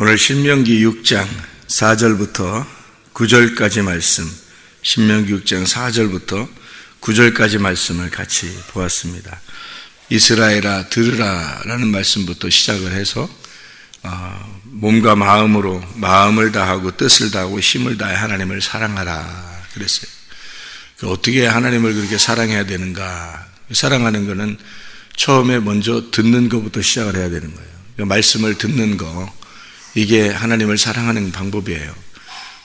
오늘 신명기 6장 4절부터 9절까지 말씀, 신명기 6장 4절부터 9절까지 말씀을 같이 보았습니다. 이스라엘아 들으라 라는 말씀부터 시작을 해서 몸과 마음으로 마음을 다하고 뜻을 다하고 힘을 다해 하나님을 사랑하라 그랬어요. 어떻게 하나님을 그렇게 사랑해야 되는가? 사랑하는 것은 처음에 먼저 듣는 것부터 시작을 해야 되는 거예요. 말씀을 듣는 거, 이게 하나님을 사랑하는 방법이에요.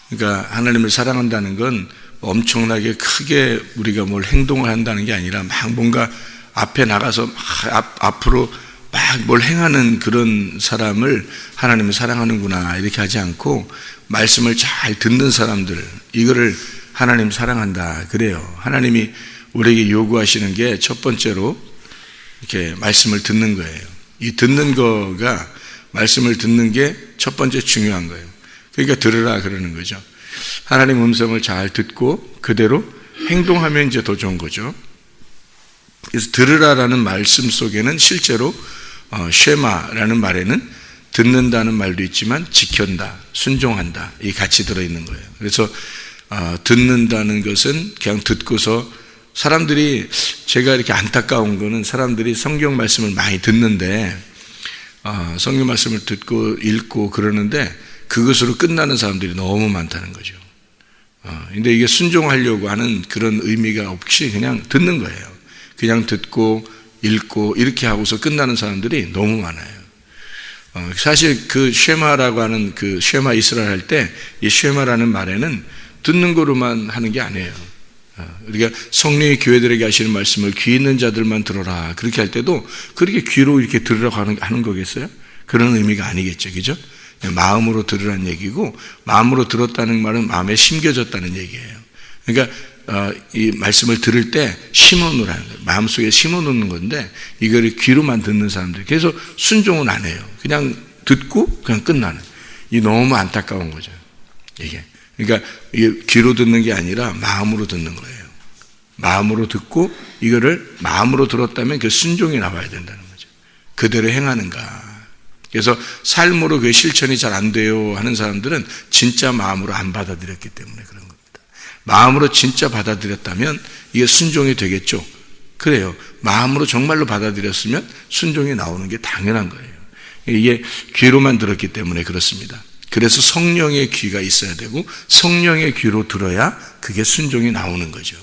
그러니까 하나님을 사랑한다는 건 엄청나게 크게 우리가 뭘 행동을 한다는 게 아니라 막 뭔가 앞에 나가서 앞으로 막 뭘 행하는 그런 사람을 하나님을 사랑하는구나 이렇게 하지 않고 말씀을 잘 듣는 사람들, 이거를 하나님 사랑한다 그래요. 하나님이 우리에게 요구하시는 게 첫 번째로 이렇게 말씀을 듣는 거예요. 이 듣는 거가, 말씀을 듣는 게 첫 번째 중요한 거예요. 그러니까 들으라 그러는 거죠. 하나님 음성을 잘 듣고 그대로 행동하면 이제 더 좋은 거죠. 그래서 들으라라는 말씀 속에는 실제로 쉐마라는 말에는 듣는다는 말도 있지만 지킨다, 순종한다, 이 같이 들어있는 거예요. 그래서 듣는다는 것은 그냥 듣고서, 사람들이, 제가 이렇게 안타까운 거는 사람들이 성경 말씀을 많이 듣는데 성경 말씀을 듣고 읽고 그러는데 그것으로 끝나는 사람들이 너무 많다는 거죠. 근데 이게 순종하려고 하는 그런 의미가 없이 그냥 듣는 거예요. 그냥 듣고 읽고 이렇게 하고서 끝나는 사람들이 너무 많아요. 사실 그 쉐마라고 하는 그 쉐마 이스라엘 할 때 이 쉐마라는 말에는 듣는 거로만 하는 게 아니에요. 우리가 성령이 교회들에게 하시는 말씀을 귀 있는 자들만 들어라 그렇게 할 때도 그렇게 귀로 이렇게 들으라고 하는 거겠어요? 그런 의미가 아니겠죠, 그죠? 마음으로 들으라는 얘기고, 마음으로 들었다는 말은 마음에 심겨졌다는 얘기예요. 그러니까 이 말씀을 들을 때 심어놓으라는 거예요. 마음속에 심어놓는 건데 이거를 귀로만 듣는 사람들, 그래서 순종은 안 해요. 그냥 듣고 그냥 끝나는, 이 너무 안타까운 거죠, 이게. 그러니까 이게 귀로 듣는 게 아니라 마음으로 듣는 거예요. 마음으로 듣고 이거를 마음으로 들었다면 그 순종이 나와야 된다는 거죠. 그대로 행하는가. 그래서 삶으로 그 실천이 잘 안 돼요 하는 사람들은 진짜 마음으로 안 받아들였기 때문에 그런 겁니다. 마음으로 진짜 받아들였다면 이게 순종이 되겠죠. 그래요. 마음으로 정말로 받아들였으면 순종이 나오는 게 당연한 거예요. 이게 귀로만 들었기 때문에 그렇습니다. 그래서 성령의 귀가 있어야 되고 성령의 귀로 들어야 그게 순종이 나오는 거죠.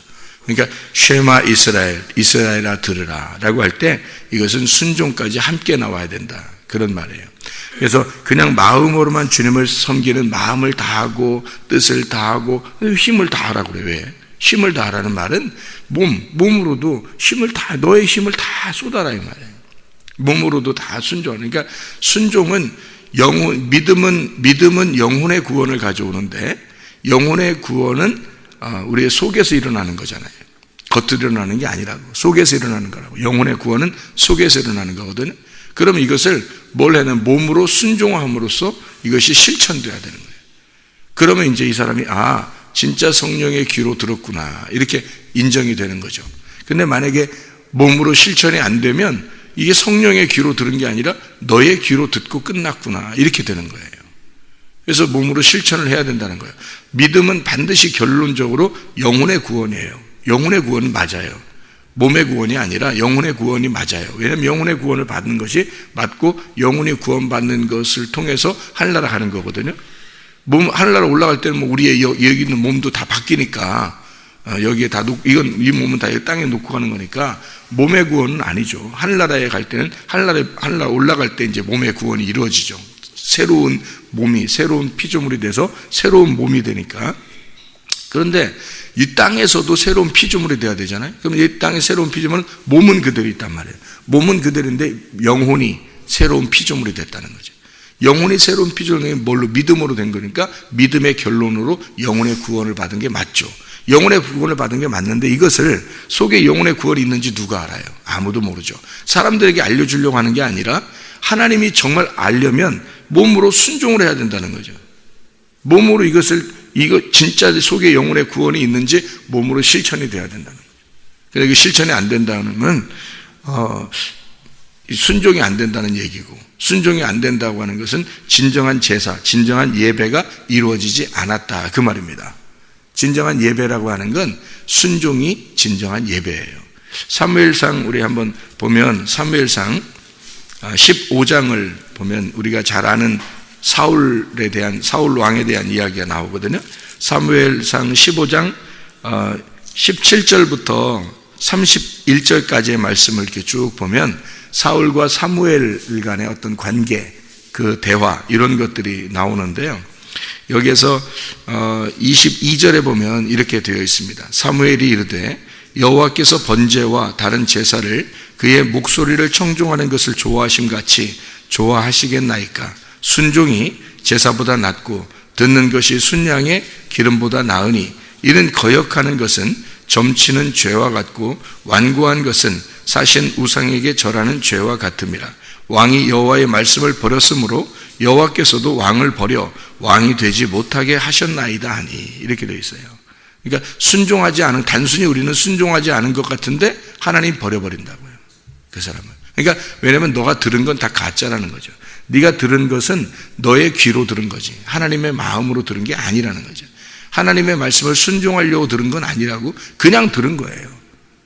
그러니까 쉐마 이스라엘, 이스라엘아 들으라 라고 할 때 이것은 순종까지 함께 나와야 된다 그런 말이에요. 그래서 그냥 마음으로만 주님을 섬기는, 마음을 다하고 뜻을 다하고 힘을 다하라고 그래요. 왜? 힘을 다하라는 말은 몸으로도 힘을 다, 너의 힘을 다 쏟아라 이 말이에요. 몸으로도 다 순종하는. 그러니까 순종은 믿음은 영혼의 구원을 가져오는데, 영혼의 구원은 우리의 속에서 일어나는 거잖아요. 겉으로 일어나는 게 아니라고. 속에서 일어나는 거라고. 영혼의 구원은 속에서 일어나는 거거든요. 그러면 이것을 뭘 해는 몸으로 순종함으로써 이것이 실천돼야 되는 거예요. 그러면 이제 이 사람이 진짜 성령의 귀로 들었구나 이렇게 인정이 되는 거죠. 근데 만약에 몸으로 실천이 안 되면 이게 성령의 귀로 들은 게 아니라 너의 귀로 듣고 끝났구나 이렇게 되는 거예요. 그래서 몸으로 실천을 해야 된다는 거예요. 믿음은 반드시 결론적으로 영혼의 구원이에요. 영혼의 구원은 맞아요. 몸의 구원이 아니라 영혼의 구원이 맞아요. 왜냐하면 영혼의 구원을 받는 것이 맞고 영혼이 구원받는 것을 통해서 하늘나라 가는 거거든요. 하늘나라 올라갈 때는 우리의 여기 있는 몸도 다 바뀌니까 여기에 다 이 몸은 다 땅에 놓고 가는 거니까 몸의 구원은 아니죠. 하늘나라에 갈 때는 하늘나라 올라갈 때 이제 몸의 구원이 이루어지죠. 새로운 몸이, 새로운 피조물이 돼서 새로운 몸이 되니까. 그런데 이 땅에서도 새로운 피조물이 돼야 되잖아요. 그럼 이 땅의 새로운 피조물은 몸은 그대로 있단 말이에요. 몸은 그대로인데 영혼이 새로운 피조물이 됐다는 거죠. 영혼이 새로운 피조물이 뭘로? 믿음으로 된 거니까 믿음의 결론으로 영혼의 구원을 받은 게 맞죠. 영혼의 구원을 받은 게 맞는데 이것을 속에 영혼의 구원이 있는지 누가 알아요? 아무도 모르죠. 사람들에게 알려주려고 하는 게 아니라 하나님이 정말 알려면 몸으로 순종을 해야 된다는 거죠. 몸으로 이거 진짜 속에 영혼의 구원이 있는지 몸으로 실천이 돼야 된다는 거죠. 그러니까 실천이 안 된다는 건 순종이 안 된다는 얘기고, 순종이 안 된다고 하는 것은 진정한 제사, 진정한 예배가 이루어지지 않았다 그 말입니다. 진정한 예배라고 하는 건 순종이 진정한 예배예요. 사무엘상 우리 한번 보면, 사무엘상 15장을 보면 우리가 잘 아는 사울 왕에 대한 이야기가 나오거든요. 사무엘상 15장 17절부터 31절까지의 말씀을 이렇게 쭉 보면 사울과 사무엘 간의 어떤 관계, 그 대화, 이런 것들이 나오는데요. 여기에서 22절에 보면 이렇게 되어 있습니다. 사무엘이 이르되 여호와께서 번제와 다른 제사를 그의 목소리를 청종하는 것을 좋아하심 같이 좋아하시겠나이까. 순종이 제사보다 낫고 듣는 것이 순양의 기름보다 나으니 이는 거역하는 것은 점치는 죄와 같고 완고한 것은 사신 우상에게 절하는 죄와 같음이라. 왕이 여호와의 말씀을 버렸으므로 여호와께서도 왕을 버려 왕이 되지 못하게 하셨나이다 하니, 이렇게 되어 있어요. 그러니까 순종하지 않은, 단순히 우리는 순종하지 않은 것 같은데 하나님 버려버린다고요, 그 사람을. 그러니까 왜냐하면 너가 들은 건 다 가짜라는 거죠. 네가 들은 것은 너의 귀로 들은 거지 하나님의 마음으로 들은 게 아니라는 거죠. 하나님의 말씀을 순종하려고 들은 건 아니라고, 그냥 들은 거예요.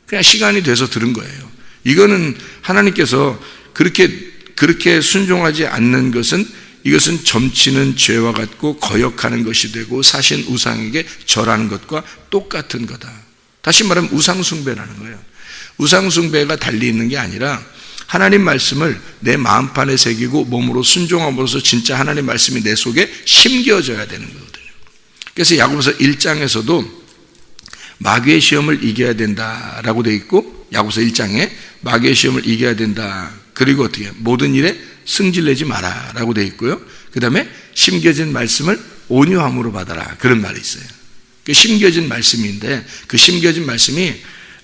그냥 시간이 돼서 들은 거예요. 이거는 하나님께서 그렇게 순종하지 않는 것은, 이것은 점치는 죄와 같고 거역하는 것이 되고 사신 우상에게 절하는 것과 똑같은 거다. 다시 말하면 우상숭배라는 거예요. 우상숭배가 달리 있는 게 아니라 하나님 말씀을 내 마음판에 새기고 몸으로 순종함으로써 진짜 하나님 말씀이 내 속에 심겨져야 되는 거거든요. 그래서 야고보서 1장에서도 마귀의 시험을 이겨야 된다라고 되어 있고, 야고보서 1장에 마귀의 시험을 이겨야 된다. 그리고 어떻게 모든 일에 승질내지 마라 라고 되어 있고요. 그 다음에 심겨진 말씀을 온유함으로 받아라, 그런 말이 있어요. 그 심겨진 말씀인데, 그 심겨진 말씀이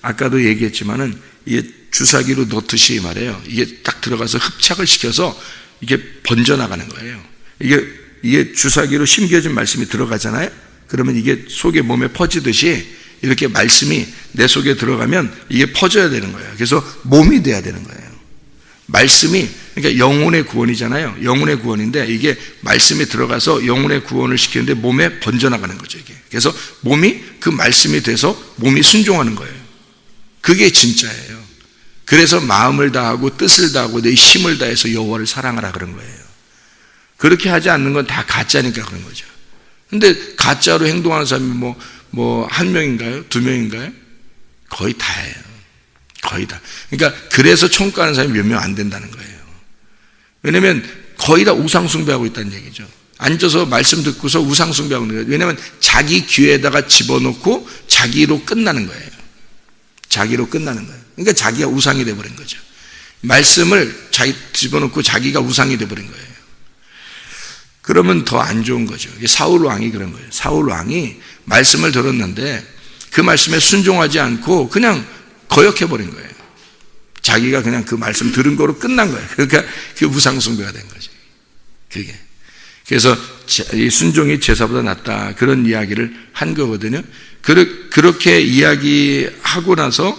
아까도 얘기했지만은 이게 주사기로 넣듯이 말해요. 이게 딱 들어가서 흡착을 시켜서 이게 번져나가는 거예요. 이게 주사기로 심겨진 말씀이 들어가잖아요. 그러면 이게 속에 몸에 퍼지듯이 이렇게 말씀이 내 속에 들어가면 이게 퍼져야 되는 거예요. 그래서 몸이 돼야 되는 거예요. 말씀이, 그러니까 영혼의 구원이잖아요. 영혼의 구원인데 이게 말씀이 들어가서 영혼의 구원을 시키는데 몸에 번져나가는 거죠, 이게. 그래서 몸이 그 말씀이 돼서 몸이 순종하는 거예요. 그게 진짜예요. 그래서 마음을 다하고 뜻을 다하고 내 힘을 다해서 여호와를 사랑하라 그런 거예요. 그렇게 하지 않는 건 다 가짜니까 그런 거죠. 근데 가짜로 행동하는 사람이 뭐 한 명인가요? 두 명인가요? 거의 다예요. 거의 다. 그러니까 그래서 천국 가는 사람이 몇 명 안 된다는 거예요. 왜냐면 거의 다 우상숭배하고 있다는 얘기죠. 앉아서 말씀 듣고서 우상숭배하고 있는 거예요. 왜냐면 자기 귀에다가 집어넣고 자기로 끝나는 거예요. 자기로 끝나는 거예요. 그러니까 자기가 우상이 돼버린 거죠. 말씀을 자기 집어넣고 자기가 우상이 돼버린 거예요. 그러면 더 안 좋은 거죠. 사울 왕이 그런 거예요. 사울 왕이 말씀을 들었는데 그 말씀에 순종하지 않고 그냥 거역해버린 거예요. 자기가 그냥 그 말씀 들은 거로 끝난 거예요. 그러니까 그 우상숭배가 된 거죠. 그게. 그래서 이 순종이 제사보다 낫다, 그런 이야기를 한 거거든요. 그렇게 이야기하고 나서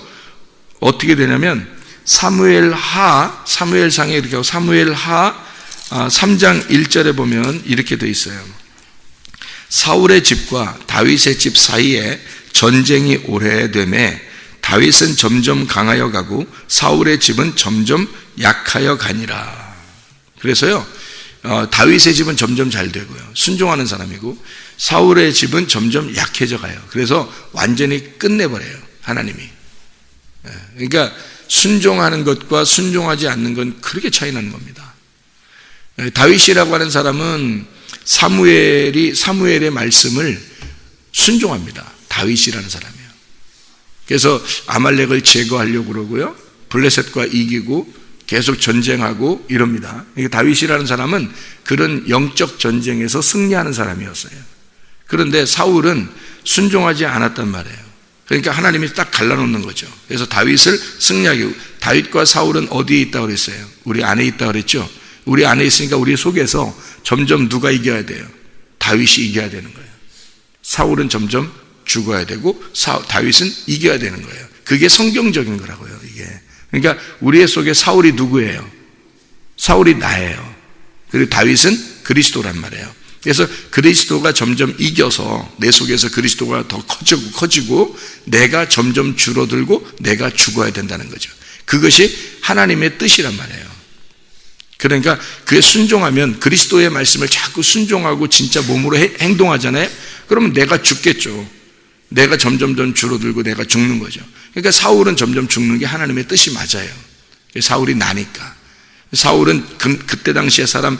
어떻게 되냐면 사무엘상에 이렇게 하고 사무엘하 3장 1절에 보면 이렇게 돼 있어요. 사울의 집과 다윗의 집 사이에 전쟁이 오래되매 다윗은 점점 강하여 가고 사울의 집은 점점 약하여 가니라. 그래서요, 다윗의 집은 점점 잘 되고요, 순종하는 사람이고, 사울의 집은 점점 약해져 가요. 그래서 완전히 끝내버려요, 하나님이. 그러니까 순종하는 것과 순종하지 않는 건 그렇게 차이 나는 겁니다. 다윗이라고 하는 사람은 사무엘의 말씀을 순종합니다. 다윗이라는 사람이에요. 그래서 아말렉을 제거하려고 그러고요, 블레셋과 이기고 계속 전쟁하고 이럽니다. 다윗이라는 사람은 그런 영적 전쟁에서 승리하는 사람이었어요. 그런데 사울은 순종하지 않았단 말이에요. 그러니까 하나님이 딱 갈라놓는 거죠. 그래서 다윗을 승리하게, 다윗과 사울은 어디에 있다고 그랬어요? 우리 안에 있다고 그랬죠. 우리 안에 있으니까 우리 속에서 점점 누가 이겨야 돼요? 다윗이 이겨야 되는 거예요. 사울은 점점 죽어야 되고 다윗은 이겨야 되는 거예요. 그게 성경적인 거라고요, 이게. 그러니까 우리의 속에 사울이 누구예요? 사울이 나예요. 그리고 다윗은 그리스도란 말이에요. 그래서 그리스도가 점점 이겨서 내 속에서 그리스도가 더 커지고 내가 점점 줄어들고 내가 죽어야 된다는 거죠. 그것이 하나님의 뜻이란 말이에요. 그러니까 그에 순종하면 그리스도의 말씀을 자꾸 순종하고 진짜 몸으로 행동하잖아요. 그러면 내가 죽겠죠. 내가 점점 줄어들고 내가 죽는 거죠. 그러니까 사울은 점점 죽는 게 하나님의 뜻이 맞아요. 사울이 나니까. 사울은 그때 당시의 사람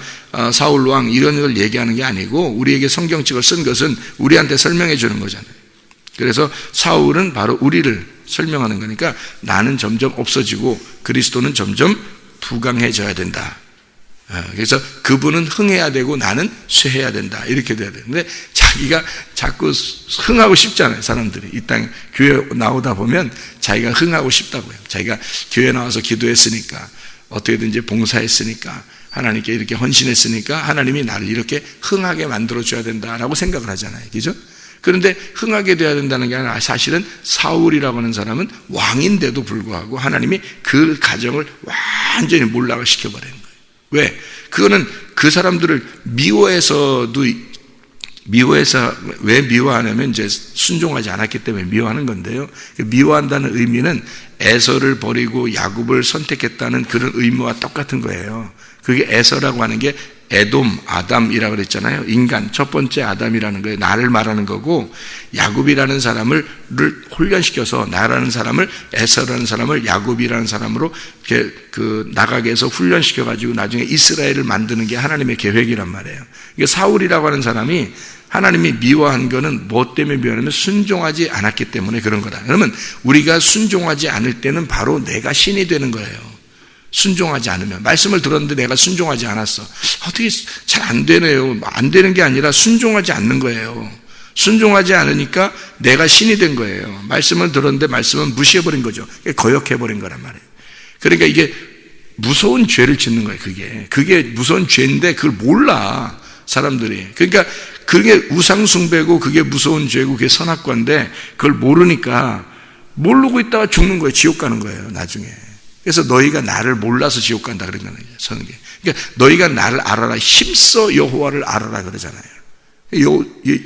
사울 왕 이런 걸 얘기하는 게 아니고 우리에게 성경책을 쓴 것은 우리한테 설명해 주는 거잖아요. 그래서 사울은 바로 우리를 설명하는 거니까 나는 점점 없어지고 그리스도는 점점 부강해져야 된다. 그래서 그분은 흥해야 되고 나는 쇠해야 된다. 이렇게 돼야 되는데 자기가 자꾸 흥하고 싶잖아요. 사람들이 이 땅에 교회 나오다 보면 자기가 흥하고 싶다고요. 자기가 교회 나와서 기도했으니까 어떻게든지 봉사했으니까 하나님께 이렇게 헌신했으니까 하나님이 나를 이렇게 흥하게 만들어줘야 된다라고 생각을 하잖아요. 그죠? 그런데 흥하게 돼야 된다는 게 아니라 사실은 사울이라고 하는 사람은 왕인데도 불구하고 하나님이 그 가정을 완전히 몰락을 시켜버리는 거예요. 왜? 그거는 그 사람들을 미워해서 왜 미워하냐면 이제 순종하지 않았기 때문에 미워하는 건데요. 미워한다는 의미는 에서를 버리고 야곱을 선택했다는 그런 의미와 똑같은 거예요. 그게 에서라고 하는 게 에돔, 아담이라고 그랬잖아요. 인간, 첫 번째 아담이라는 거예요. 나를 말하는 거고, 야곱이라는 사람을 훈련시켜서 나라는 사람을, 에서라는 사람을 야곱이라는 사람으로 이렇게 나가게 해서 훈련시켜가지고 나중에 이스라엘을 만드는 게 하나님의 계획이란 말이에요. 이게 사울이라고 하는 사람이 하나님이 미워한 거는 뭐 때문에 미워하냐면 순종하지 않았기 때문에 그런 거다. 그러면 우리가 순종하지 않을 때는 바로 내가 신이 되는 거예요. 순종하지 않으면. 말씀을 들었는데 내가 순종하지 않았어. 어떻게 잘 안 되네요. 안 되는 게 아니라 순종하지 않는 거예요. 순종하지 않으니까 내가 신이 된 거예요. 말씀을 들었는데 말씀은 무시해버린 거죠. 거역해버린 거란 말이에요. 그러니까 이게 무서운 죄를 짓는 거예요. 그게 무서운 죄인데 그걸 몰라 사람들이. 그러니까 그게 우상숭배고 그게 무서운 죄고 그게 선악과인데 그걸 모르니까 모르고 있다가 죽는 거예요. 지옥 가는 거예요. 나중에. 그래서 너희가 나를 몰라서 지옥 간다 그러잖아요. 성경. 그러니까 너희가 나를 알아라. 힘써 여호와를 알아라 그러잖아요.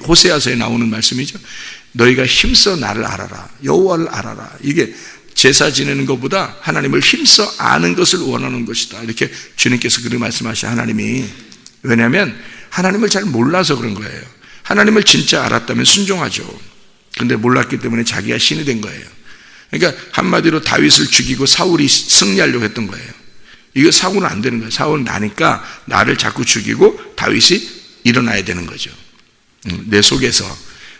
호세아서에 나오는 말씀이죠. 너희가 힘써 나를 알아라. 여호와를 알아라. 이게 제사 지내는 것보다 하나님을 힘써 아는 것을 원하는 것이다. 이렇게 주님께서 그렇게 말씀하셔. 하나님이. 왜냐하면 하나님을 잘 몰라서 그런 거예요. 하나님을 진짜 알았다면 순종하죠. 그런데 몰랐기 때문에 자기가 신이 된 거예요. 그러니까 한마디로 다윗을 죽이고 사울이 승리하려고 했던 거예요. 이거 사고는 안 되는 거예요. 사울은 나니까 나를 자꾸 죽이고 다윗이 일어나야 되는 거죠. 내 속에서.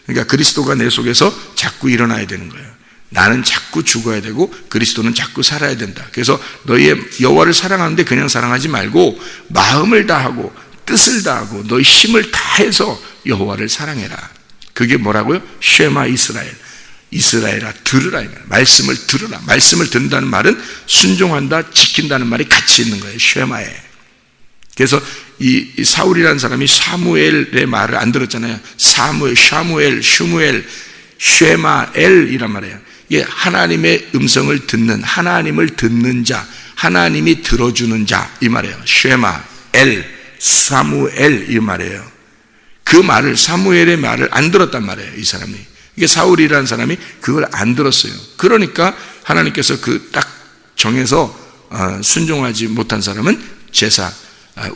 그러니까 그리스도가 내 속에서 자꾸 일어나야 되는 거예요. 나는 자꾸 죽어야 되고 그리스도는 자꾸 살아야 된다. 그래서 너희의 여호와를 사랑하는데 그냥 사랑하지 말고 마음을 다하고 뜻을 다하고 너희 힘을 다해서 여호와를 사랑해라. 그게 뭐라고요? 쉐마 이스라엘. 이스라엘아 들으라. 말씀을 들으라. 말씀을 듣는다는 말은 순종한다, 지킨다는 말이 같이 있는 거예요. 쉐마에. 그래서 이 사울이라는 사람이 사무엘의 말을 안 들었잖아요. 사무엘, 샤무엘, 슈무엘, 쉐마엘이란 말이에요. 이게 하나님의 음성을 듣는, 하나님을 듣는 자, 하나님이 들어주는 자 이 말이에요. 쉐마엘, 사무엘 이 말이에요. 그 말을 사무엘의 말을 안 들었단 말이에요. 이 사람이. 이게 사울이라는 사람이 그걸 안 들었어요. 그러니까 하나님께서 그 딱 정해서 순종하지 못한 사람은 제사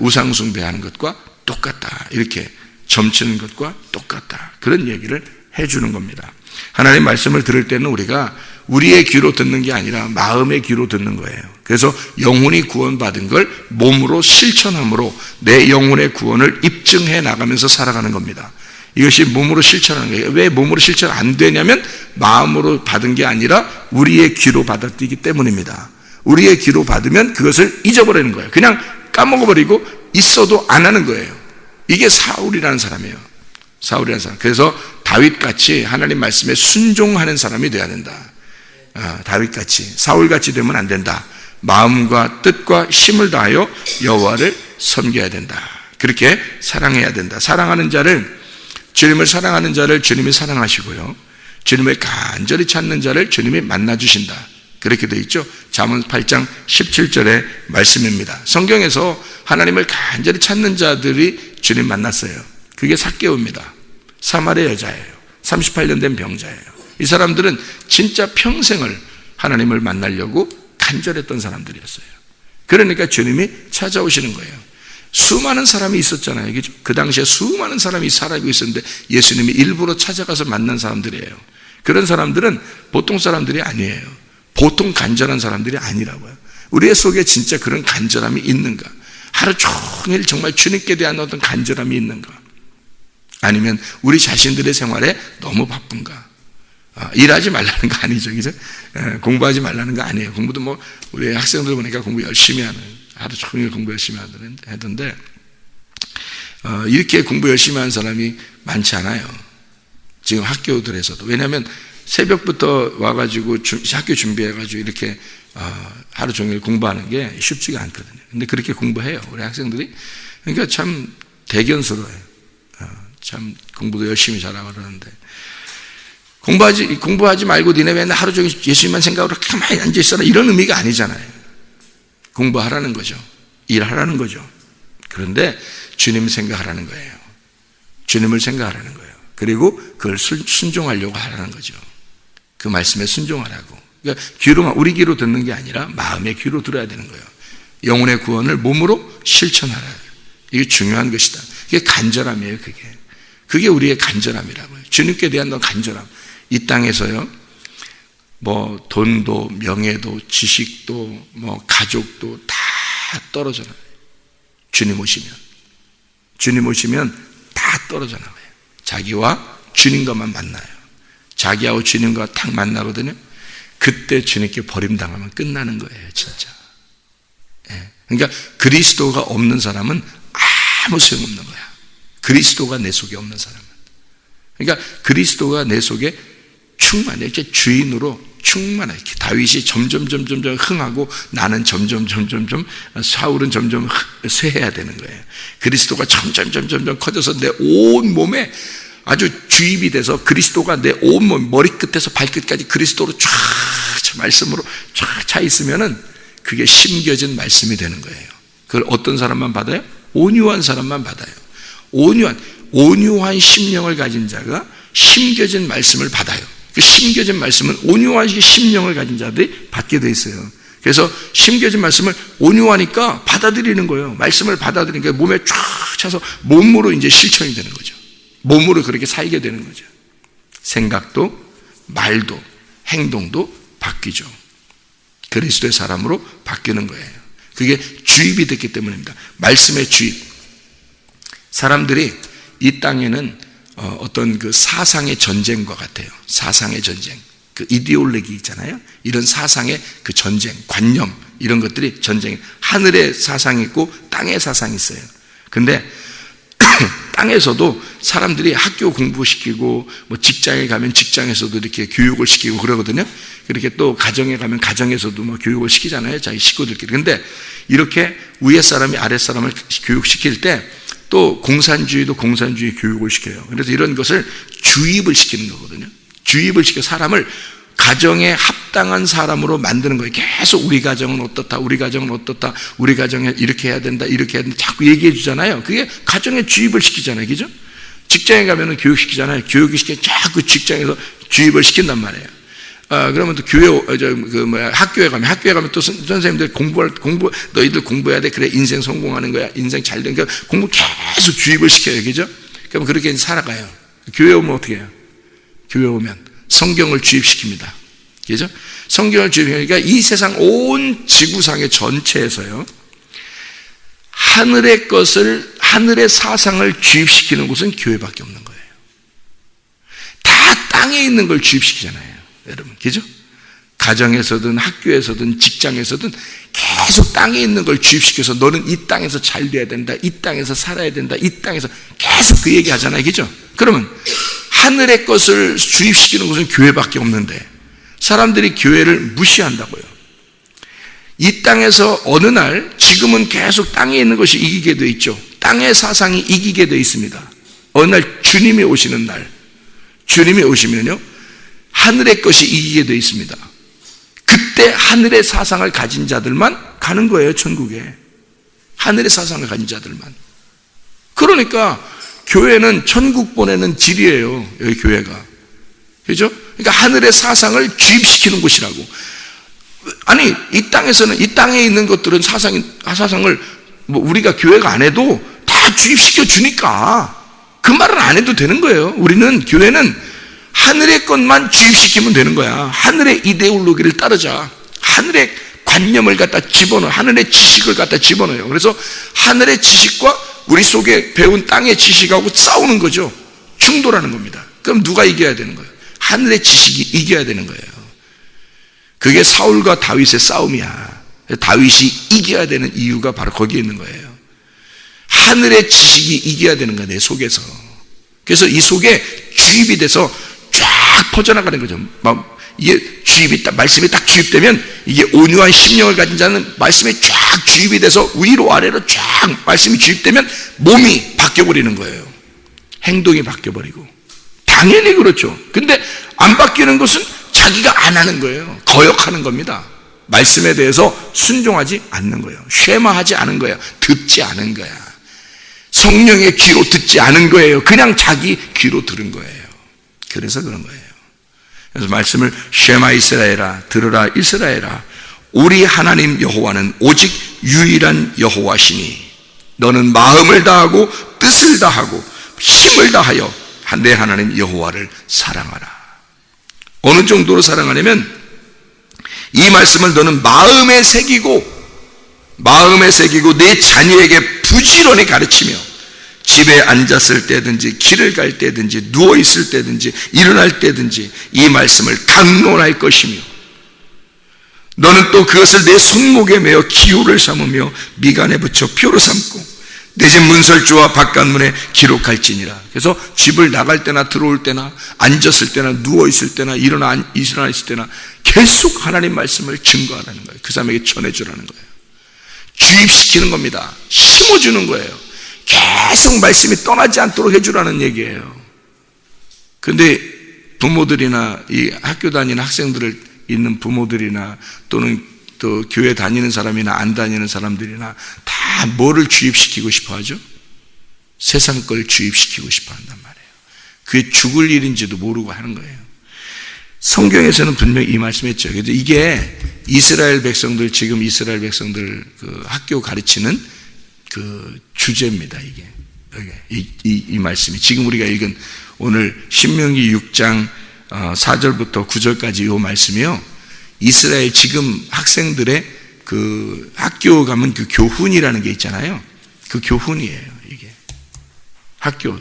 우상숭배하는 것과 똑같다. 이렇게 점치는 것과 똑같다. 그런 얘기를 해주는 겁니다. 하나님 말씀을 들을 때는 우리가 우리의 귀로 듣는 게 아니라 마음의 귀로 듣는 거예요. 그래서 영혼이 구원받은 걸 몸으로 실천함으로 내 영혼의 구원을 입증해 나가면서 살아가는 겁니다. 이것이 몸으로 실천하는 거예요. 왜 몸으로 실천 안 되냐면 마음으로 받은 게 아니라 우리의 귀로 받았기 때문입니다. 우리의 귀로 받으면 그것을 잊어버리는 거예요. 그냥 까먹어버리고 있어도 안 하는 거예요. 이게 사울이라는 사람이에요. 사울이라는 사람. 그래서 다윗같이 하나님 말씀에 순종하는 사람이 돼야 된다. 다윗같이, 사울같이 되면 안 된다. 마음과 뜻과 힘을 다하여 여호와를 섬겨야 된다. 그렇게 사랑해야 된다. 사랑하는 자를, 주님을 사랑하는 자를 주님이 사랑하시고요. 주님을 간절히 찾는 자를 주님이 만나주신다. 그렇게 되어 있죠. 잠언 8장 17절의 말씀입니다. 성경에서 하나님을 간절히 찾는 자들이 주님 만났어요. 그게 삭개오입니다. 사마리아 여자예요. 38년 된 병자예요. 이 사람들은 진짜 평생을 하나님을 만나려고 간절했던 사람들이었어요. 그러니까 주님이 찾아오시는 거예요. 수많은 사람이 있었잖아요. 그 당시에 수많은 사람이 살아있고 있었는데 예수님이 일부러 찾아가서 만난 사람들이에요. 그런 사람들은 보통 사람들이 아니에요. 보통 간절한 사람들이 아니라고요. 우리 속에 진짜 그런 간절함이 있는가? 하루 종일 정말 주님께 대한 어떤 간절함이 있는가? 아니면 우리 자신들의 생활에 너무 바쁜가? 일하지 말라는 거 아니죠, 그죠? 공부하지 말라는 거 아니에요. 공부도 뭐 우리 학생들 보니까 공부 열심히 하는, 하루 종일 공부 열심히 하던데 이렇게 공부 열심히 하는 사람이 많지 않아요. 지금 학교들에서도. 왜냐하면 새벽부터 와가지고 학교 준비해가지고 이렇게 하루 종일 공부하는 게 쉽지가 않거든요. 근데 그렇게 공부해요, 우리 학생들이. 그러니까 참 대견스러워요. 참 공부도 열심히 잘하고 그러는데 공부하지 말고 니네 맨날 하루 종일 예수님만 생각하고 그렇게 가만히 앉아있어라 이런 의미가 아니잖아요. 공부하라는 거죠. 일하라는 거죠. 그런데 주님 생각하라는 거예요. 주님을 생각하라는 거예요. 그리고 그걸 순종하려고 하라는 거죠. 그 말씀에 순종하라고. 그러니까 우리 귀로 듣는 게 아니라 마음의 귀로 들어야 되는 거예요. 영혼의 구원을 몸으로 실천하라. 이게 중요한 것이다. 이게 간절함이에요. 그게 우리의 간절함이라고요. 주님께 대한 간절함. 이 땅에서요, 뭐 돈도 명예도 지식도 뭐 가족도 다 떨어져 나가요. 주님 오시면 다 떨어져 나가요. 자기와 주님과만 만나요. 자기하고 주님과 딱 만나거든요. 그때 주님께 버림당하면 끝나는 거예요, 진짜. 그러니까 그리스도가 없는 사람은 아무 소용없는 거야. 그리스도가 내 속에 없는 사람은. 그러니까 그리스도가 내 속에 충만해. 이렇게 주인으로 충만해. 이렇게 다윗이 점점 흥하고 나는 점점 사울은 점점 쇠해야 되는 거예요. 그리스도가 점점 커져서 내 온 몸에 아주 주입이 돼서 그리스도가 내 온 몸 머리끝에서 발끝까지 그리스도로 쫙 말씀으로 쫙 차 있으면은 그게 심겨진 말씀이 되는 거예요. 그걸 어떤 사람만 받아요? 온유한 사람만 받아요. 온유한 심령을 가진 자가 심겨진 말씀을 받아요. 그 심겨진 말씀은 온유한 심령을 가진 자들이 받게 돼 있어요. 그래서 심겨진 말씀을 온유하니까 받아들이는 거예요. 말씀을 받아들이니까 몸에 쫙 차서 몸으로 이제 실천이 되는 거죠. 몸으로 그렇게 살게 되는 거죠. 생각도 말도 행동도 바뀌죠. 그리스도의 사람으로 바뀌는 거예요. 그게 주입이 됐기 때문입니다. 말씀의 주입. 사람들이 이 땅에는 어떤 그 사상의 전쟁과 같아요. 사상의 전쟁. 그 이데올로기 있잖아요. 이런 사상의 그 전쟁, 관념, 이런 것들이 전쟁. 하늘의 사상이 있고 땅의 사상이 있어요. 근데 땅에서도 사람들이 학교 공부시키고 뭐 직장에 가면 직장에서도 이렇게 교육을 시키고 그러거든요. 그렇게 또 가정에 가면 가정에서도 뭐 교육을 시키잖아요. 자기 식구들끼리. 근데 이렇게 위에 사람이 아래 사람을 교육시킬 때 또 공산주의도 공산주의 교육을 시켜요. 그래서 이런 것을 주입을 시키는 거거든요. 주입을 시켜 사람을 가정에 합당한 사람으로 만드는 거예요. 계속 우리 가정은 어떻다, 우리 가정은 어떻다, 우리 가정에 이렇게 해야 된다, 이렇게 해야 된다 자꾸 얘기해 주잖아요. 그게 가정에 주입을 시키잖아요. 그죠? 직장에 가면은 교육시키잖아요. 교육시키면 자꾸 직장에서 주입을 시킨단 말이에요. 그러면 또 학교에 가면 또 선생님들 너희들 공부해야 돼. 그래, 인생 성공하는 거야. 인생 잘 되니까 공부 계속 주입을 시켜요. 그죠? 그럼 그렇게 살아가요. 교회 오면 어떻게 해요? 교회 오면 성경을 주입시킵니다. 그죠? 성경을 주입시키니까 이 세상 온 지구상의 전체에서요, 하늘의 사상을 주입시키는 곳은 교회밖에 없는 거예요. 다 땅에 있는 걸 주입시키잖아요. 여러분, 그죠? 가정에서든 학교에서든 직장에서든 계속 땅에 있는 걸 주입시켜서 너는 이 땅에서 잘 돼야 된다, 이 땅에서 살아야 된다, 이 땅에서 계속 그 얘기 하잖아요. 그죠? 그러면 하늘의 것을 주입시키는 곳은 교회밖에 없는데 사람들이 교회를 무시한다고요. 이 땅에서 어느 날, 지금은 계속 땅에 있는 것이 이기게 되어 있죠. 땅의 사상이 이기게 되어 있습니다. 어느 날 주님이 오시는 날, 주님이 오시면요, 하늘의 것이 이기게 되어 있습니다. 그때 하늘의 사상을 가진 자들만 가는 거예요, 천국에. 하늘의 사상을 가진 자들만. 그러니까 교회는 천국 보내는 길이에요, 여기 교회가. 그죠? 그러니까 하늘의 사상을 주입시키는 곳이라고. 아니, 이 땅에서는, 이 땅에 있는 것들은 사상을 뭐 우리가 교회가 안 해도 다 주입시켜 주니까 그 말은 안 해도 되는 거예요. 우리는, 교회는 하늘의 것만 주입시키면 되는 거야. 하늘의 이데올로기를 따르자. 하늘의 관념을 갖다 집어넣어. 하늘의 지식을 갖다 집어넣어요. 그래서 하늘의 지식과 우리 속에 배운 땅의 지식하고 싸우는 거죠. 충돌하는 겁니다. 그럼 누가 이겨야 되는 거예요? 하늘의 지식이 이겨야 되는 거예요. 그게 사울과 다윗의 싸움이야. 다윗이 이겨야 되는 이유가 바로 거기에 있는 거예요. 하늘의 지식이 이겨야 되는 거야, 내 속에서. 그래서 이 속에 주입이 돼서 쫙 퍼져나가는 거죠. 이게 주입이 딱, 말씀이 딱 주입되면, 이게 온유한 심령을 가진 자는 말씀에 쫙 주입이 돼서 위로 아래로 쫙 말씀이 주입되면 몸이 바뀌어버리는 거예요. 행동이 바뀌어버리고. 당연히 그렇죠. 근데 안 바뀌는 것은 자기가 안 하는 거예요. 거역하는 겁니다. 말씀에 대해서 순종하지 않는 거예요. 쉐마하지 않은 거예요. 듣지 않은 거야. 성령의 귀로 듣지 않은 거예요. 그냥 자기 귀로 들은 거예요. 그래서 그런 거예요. 그래서 말씀을 쉐마 이스라엘아, 들으라 이스라엘아, 우리 하나님 여호와는 오직 유일한 여호와시니 너는 마음을 다하고 뜻을 다하고 힘을 다하여 내 하나님 여호와를 사랑하라. 어느 정도로 사랑하냐면, 이 말씀을 너는 마음에 새기고 내 자녀에게 부지런히 가르치며 집에 앉았을 때든지 길을 갈 때든지 누워있을 때든지 일어날 때든지 이 말씀을 강론할 것이며, 너는 또 그것을 내 손목에 매어 기호를 삼으며 미간에 붙여 표로 삼고 내 집 문설주와 바깥문에 기록할지니라. 그래서 집을 나갈 때나 들어올 때나 앉았을 때나 누워있을 때나 일어나 있을 때나 계속 하나님 말씀을 증거하라는 거예요. 그 사람에게 전해주라는 거예요. 주입시키는 겁니다. 심어주는 거예요. 계속 말씀이 떠나지 않도록 해주라는 얘기예요. 근데 부모들이나 이 학교 다니는 학생들을 있는 부모들이나 또는 또 교회 다니는 사람이나 안 다니는 사람들이나 다 뭐를 주입시키고 싶어 하죠? 세상 걸 주입시키고 싶어 한단 말이에요. 그게 죽을 일인지도 모르고 하는 거예요. 성경에서는 분명히 이 말씀했죠. 그래서 이게 이스라엘 백성들, 지금 이스라엘 백성들 그 학교 가르치는 그 주제입니다. 이게 이 말씀이 지금 우리가 읽은 오늘 신명기 6장 4절부터 9절까지 이 말씀이요, 이스라엘 지금 학생들의 그 학교 가면 그 교훈이라는 게 있잖아요. 그 교훈이에요, 이게. 학교.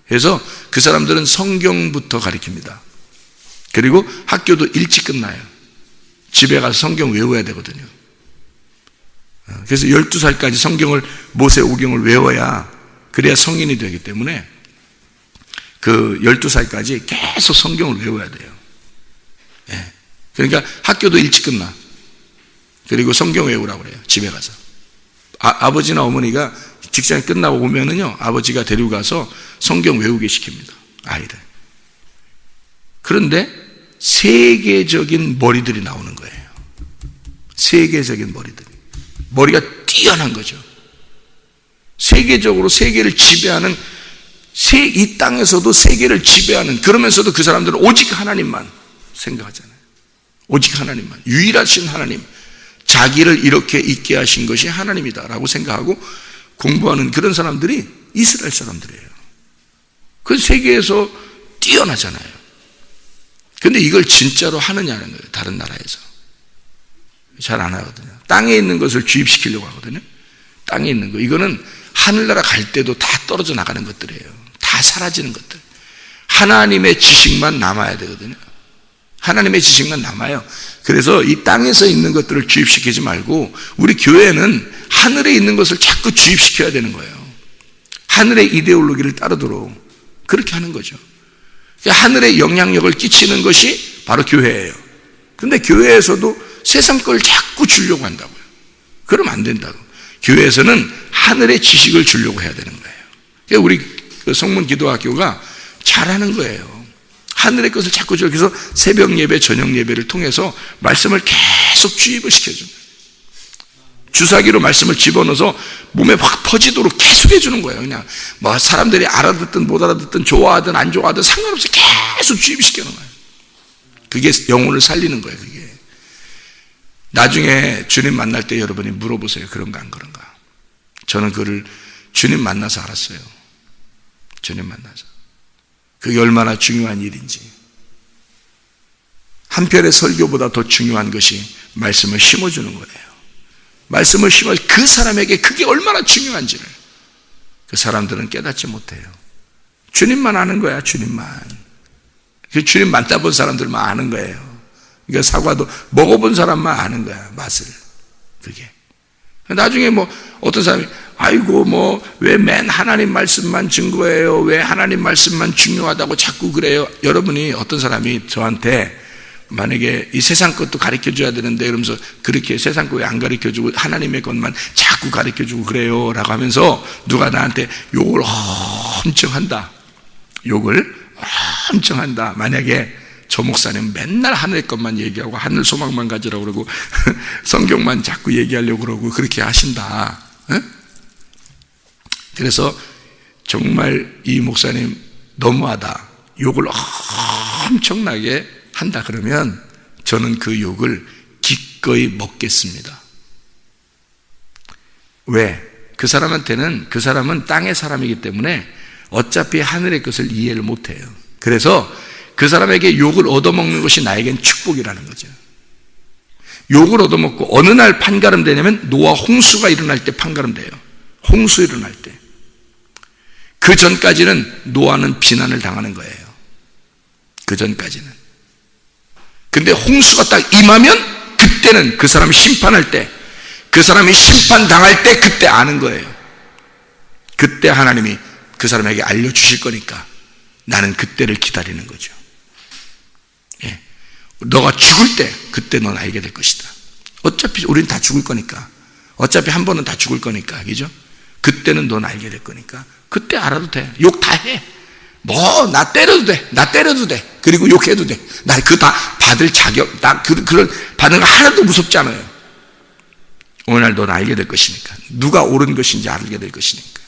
그래서 그 사람들은 성경부터 가르칩니다. 그리고 학교도 일찍 끝나요. 집에 가서 성경 외워야 되거든요. 그래서 12살까지 성경을, 모세오경을 외워야, 그래야 성인이 되기 때문에 그 12살까지 계속 성경을 외워야 돼요. 예. 그러니까 학교도 일찍 끝나. 그리고 성경 외우라고 그래요, 집에 가서. 아버지나 어머니가 직장이 끝나고 오면은요, 아버지가 데리고 가서 성경 외우게 시킵니다, 아이를. 그런데 세계적인 머리들이 나오는 거예요. 세계적인 머리들이. 머리가 뛰어난 거죠. 세계적으로 세계를 지배하는, 이 땅에서도 세계를 지배하는, 그러면서도 그 사람들은 오직 하나님만 생각하잖아요. 오직 하나님만, 유일하신 하나님, 자기를 이렇게 있게 하신 것이 하나님이다라고 생각하고 공부하는 그런 사람들이 이스라엘 사람들이에요. 그 세계에서 뛰어나잖아요. 근데 이걸 진짜로 하느냐는 거예요. 다른 나라에서 잘 안 하거든요. 땅에 있는 것을 주입시키려고 하거든요. 땅에 있는 거, 이거는 하늘나라 갈 때도 다 떨어져 나가는 것들이에요. 다 사라지는 것들. 하나님의 지식만 남아야 되거든요. 하나님의 지식만 남아요. 그래서 이 땅에서 있는 것들을 주입시키지 말고 우리 교회는 하늘에 있는 것을 자꾸 주입시켜야 되는 거예요. 하늘의 이데올로기를 따르도록 그렇게 하는 거죠. 하늘의 영향력을 끼치는 것이 바로 교회예요. 그런데 교회에서도 세상 걸 자꾸 주려고 한다고요. 그러면 안 된다고. 교회에서는 하늘의 지식을 주려고 해야 되는 거예요. 그러니까 우리 성문 기도학교가 잘하는 거예요. 하늘의 것을 자꾸 줘. 그래서 새벽 예배, 저녁 예배를 통해서 말씀을 계속 주입을 시켜주는 거예요. 주사기로 말씀을 집어넣어서 몸에 확 퍼지도록 계속 해주는 거예요. 그냥 뭐 사람들이 알아듣든 못 알아듣든 좋아하든 안 좋아하든 상관없이 계속 주입시키는 거예요. 그게 영혼을 살리는 거예요. 그게 나중에 주님 만날 때 여러분이 물어보세요. 그런가 안 그런가. 저는 그를 주님 만나서 알았어요. 주님 만나서 그게 얼마나 중요한 일인지. 한 편의 설교보다 더 중요한 것이 말씀을 심어주는 거예요. 말씀을 심어 그 사람에게 그게 얼마나 중요한지를 그 사람들은 깨닫지 못해요. 주님만 아는 거야. 주님만. 그 주님 만나본 사람들만 아는 거예요. 그러니까 사과도 먹어본 사람만 아는 거야. 맛을. 그게 나중에 뭐 어떤 사람이 아이고 뭐 왜 맨 하나님 말씀만 증거해요, 왜 하나님 말씀만 중요하다고 자꾸 그래요. 여러분이 어떤 사람이 저한테 만약에 이 세상 것도 가르쳐줘야 되는데 그러면서 그렇게 세상 거 왜 안 가르쳐주고 하나님의 것만 자꾸 가르쳐주고 그래요 라고 하면서 누가 나한테 욕을 엄청 한다. 욕을 엄청 한다. 만약에 저 목사님 맨날 하늘 것만 얘기하고 하늘 소망만 가지라고 그러고 성경만 자꾸 얘기하려고 그러고 그렇게 하신다. 그래서 정말 이 목사님 너무하다. 욕을 엄청나게 한다 그러면 저는 그 욕을 기꺼이 먹겠습니다. 왜? 그 사람은 땅의 사람이기 때문에 어차피 하늘의 것을 이해를 못해요. 그래서 그 사람에게 욕을 얻어먹는 것이 나에겐 축복이라는 거죠. 욕을 얻어먹고 어느 날 판가름 되냐면 노아 홍수가 일어날 때 판가름 돼요. 홍수 일어날 때. 그 전까지는 노아는 비난을 당하는 거예요. 그 전까지는. 근데 홍수가 딱 임하면 그때는 그 사람이 심판할 때, 그 사람이 심판당할 때 그때 아는 거예요. 그때 하나님이 그 사람에게 알려주실 거니까 나는 그때를 기다리는 거죠. 예. 너가 죽을 때 그때 넌 알게 될 것이다. 어차피 우린 다 죽을 거니까, 어차피 한 번은 다 죽을 거니까, 그죠? 그때는 넌 알게 될 거니까 그때 알아도 돼. 욕 다 해. 뭐 나 때려도 돼. 나 때려도 돼. 그리고 욕해도 돼. 나 그거 다 받을 자격, 나 그런 받는 거 하나도 무섭지 않아요. 어느 날 넌 알게 될 것이니까. 누가 옳은 것인지 알게 될 것이니까.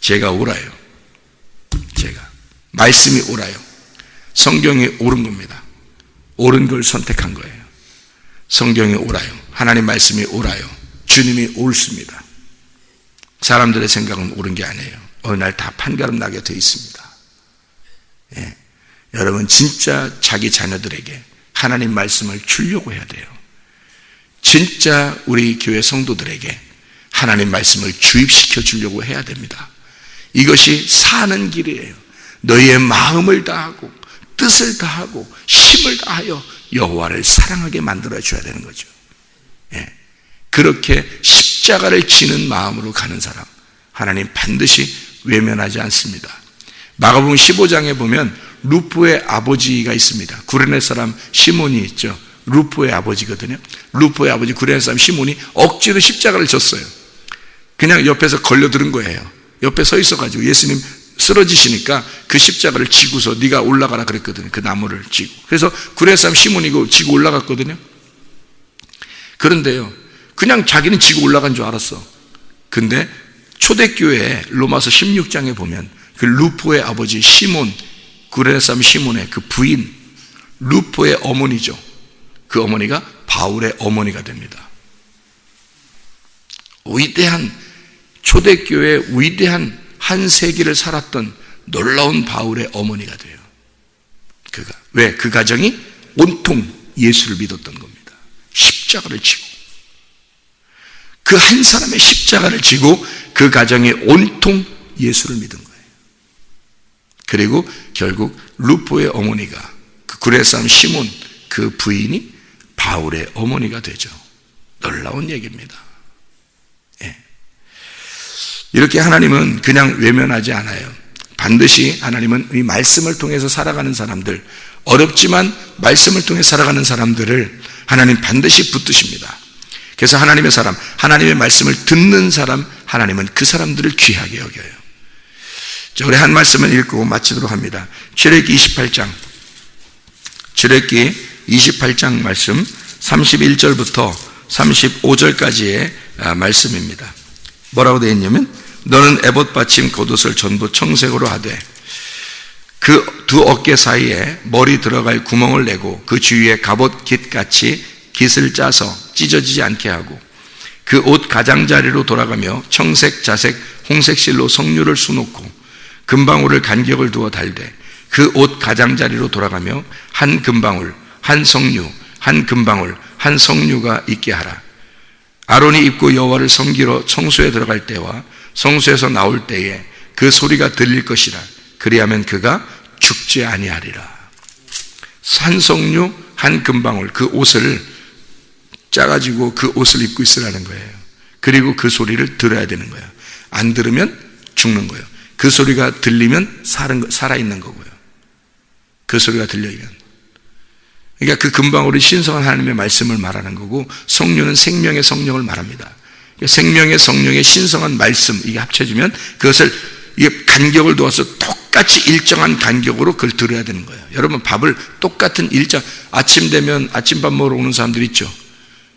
제가 옳아요. 제가 말씀이 옳아요. 성경이 옳은 겁니다. 옳은 걸 선택한 거예요. 성경이 옳아요. 하나님 말씀이 옳아요. 주님이 옳습니다. 사람들의 생각은 옳은 게 아니에요. 어느 날 다 판가름 나게 되어 있습니다. 예. 여러분 진짜 자기 자녀들에게 하나님 말씀을 주려고 해야 돼요. 진짜 우리 교회 성도들에게 하나님 말씀을 주입시켜 주려고 해야 됩니다. 이것이 사는 길이에요. 너희의 마음을 다하고 뜻을 다하고 힘을 다하여 여호와를 사랑하게 만들어 줘야 되는 거죠. 예. 그렇게 십자가를 지는 마음으로 가는 사람 하나님 반드시 외면하지 않습니다. 마가복음 15장에 보면 루포의 아버지가 있습니다. 구레네 사람 시몬이 있죠. 루포의 아버지거든요. 루포의 아버지 구레네 사람 시몬이 억지로 십자가를 졌어요. 그냥 옆에서 걸려들은 거예요. 옆에 서 있어가지고 예수님 쓰러지시니까 그 십자가를 지고서 네가 올라가라 그랬거든요. 그 나무를 지고. 그래서 구레네 사람 시몬이 그 지고 올라갔거든요. 그런데요, 그냥 자기는 지고 올라간 줄 알았어. 근데 초대교회 로마서 16장에 보면 그 루포의 아버지 시몬, 구레네 사람 시몬의 그 부인 루포의 어머니죠. 그 어머니가 바울의 어머니가 됩니다. 위대한 초대교회의 위대한 한 세기를 살았던 놀라운 바울의 어머니가 돼요. 그가 왜? 그 가정이 온통 예수를 믿었던 겁니다. 십자가를 지고 그 한 사람의 십자가를 지고 그 가정이 온통 예수를 믿은 거예요. 그리고 결국 루포의 어머니가 그 구레네 사람 시몬 그 부인이 바울의 어머니가 되죠. 놀라운 얘기입니다. 예. 이렇게 하나님은 그냥 외면하지 않아요. 반드시 하나님은 이 말씀을 통해서 살아가는 사람들, 어렵지만 말씀을 통해 살아가는 사람들을 하나님 반드시 붙드십니다. 그래서 하나님의 사람, 하나님의 말씀을 듣는 사람, 하나님은 그 사람들을 귀하게 여겨요. 자, 우리 한 말씀을 읽고 마치도록 합니다. 출애굽기 28장. 출애굽기 28장 말씀 31절부터 35절까지의 말씀입니다. 뭐라고 되어 있냐면, 너는 에봇 받침 겉옷을 전부 청색으로 하되 그 두 어깨 사이에 머리 들어갈 구멍을 내고 그 주위에 갑옷 깃같이 깃을 짜서 찢어지지 않게 하고 그 옷 가장자리로 돌아가며 청색, 자색, 홍색 실로 성류를 수놓고 금방울을 간격을 두어 달되 그 옷 가장자리로 돌아가며 한 금방울, 한 성류, 한 금방울, 한 성류가 있게 하라. 아론이 입고 여호와를 섬기러 성소에 들어갈 때와 성소에서 나올 때에 그 소리가 들릴 것이라. 그리하면 그가 죽지 아니하리라. 한 성류, 한 금방울, 그 옷을 짜가지고 그 옷을 입고 있으라는 거예요. 그리고 그 소리를 들어야 되는 거예요. 안 들으면 죽는 거예요. 그 소리가 들리면 살아있는 거고요. 그 소리가 들려면. 그러니까 그 금방울이 신성한 하나님의 말씀을 말하는 거고, 성류는 생명의 성령을 말합니다. 생명의 성령의 신성한 말씀, 이게 합쳐지면 그것을 이게 간격을 두어서 똑같이 일정한 간격으로 그걸 들어야 되는 거예요. 여러분, 밥을 똑같은 일정, 아침 되면 아침밥 먹으러 오는 사람들 있죠.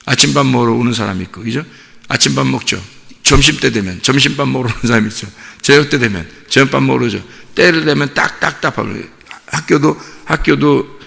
아침밥 먹으러 오는 사람 있고, 그죠? 아침밥 먹죠. 점심때 되면 점심밥 먹으러 오는 사람 있죠. 저녁 때 되면 저녁밥 먹으러 오죠. 때를 되면 딱딱딱 밥을. 학교도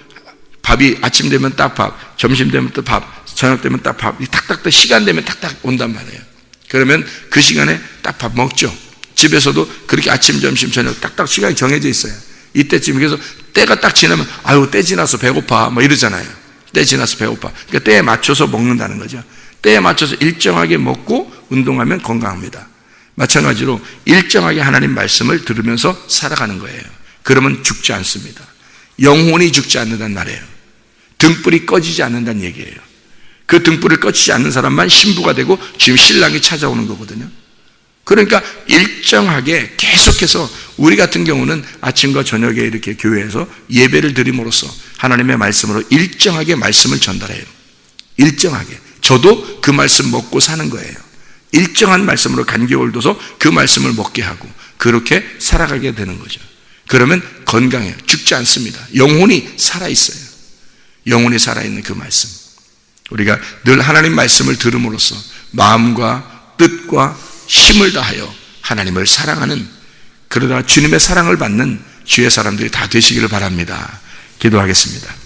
밥이 아침 되면 딱 밥, 점심 되면 또 밥, 저녁 되면 딱 밥, 탁탁탁 시간 되면 탁탁 온단 말이에요. 그러면 그 시간에 딱 밥 먹죠. 집에서도 그렇게 아침, 점심, 저녁 딱딱 시간이 정해져 있어요. 이때쯤. 그래서 때가 딱 지나면 아유, 때 지나서 배고파 뭐 이러잖아요. 때 지나서 배고파. 그러니까 때에 맞춰서 먹는다는 거죠. 때에 맞춰서 일정하게 먹고 운동하면 건강합니다. 마찬가지로 일정하게 하나님 말씀을 들으면서 살아가는 거예요. 그러면 죽지 않습니다. 영혼이 죽지 않는다는 말이에요. 등불이 꺼지지 않는다는 얘기예요. 그 등불을 꺼지지 않는 사람만 신부가 되고 지금 신랑이 찾아오는 거거든요. 그러니까 일정하게 계속해서, 우리 같은 경우는 아침과 저녁에 이렇게 교회에서 예배를 드림으로써 하나님의 말씀으로 일정하게 말씀을 전달해요. 일정하게. 저도 그 말씀 먹고 사는 거예요. 일정한 말씀으로 간격을 둬서 그 말씀을 먹게 하고 그렇게 살아가게 되는 거죠. 그러면 건강해요. 죽지 않습니다. 영혼이 살아있어요. 영혼이 살아있는 그 말씀. 우리가 늘 하나님 말씀을 들음으로써 마음과 뜻과 힘을 다하여 하나님을 사랑하는, 그러다가 주님의 사랑을 받는 주의 사람들이 다 되시기를 바랍니다. 기도하겠습니다.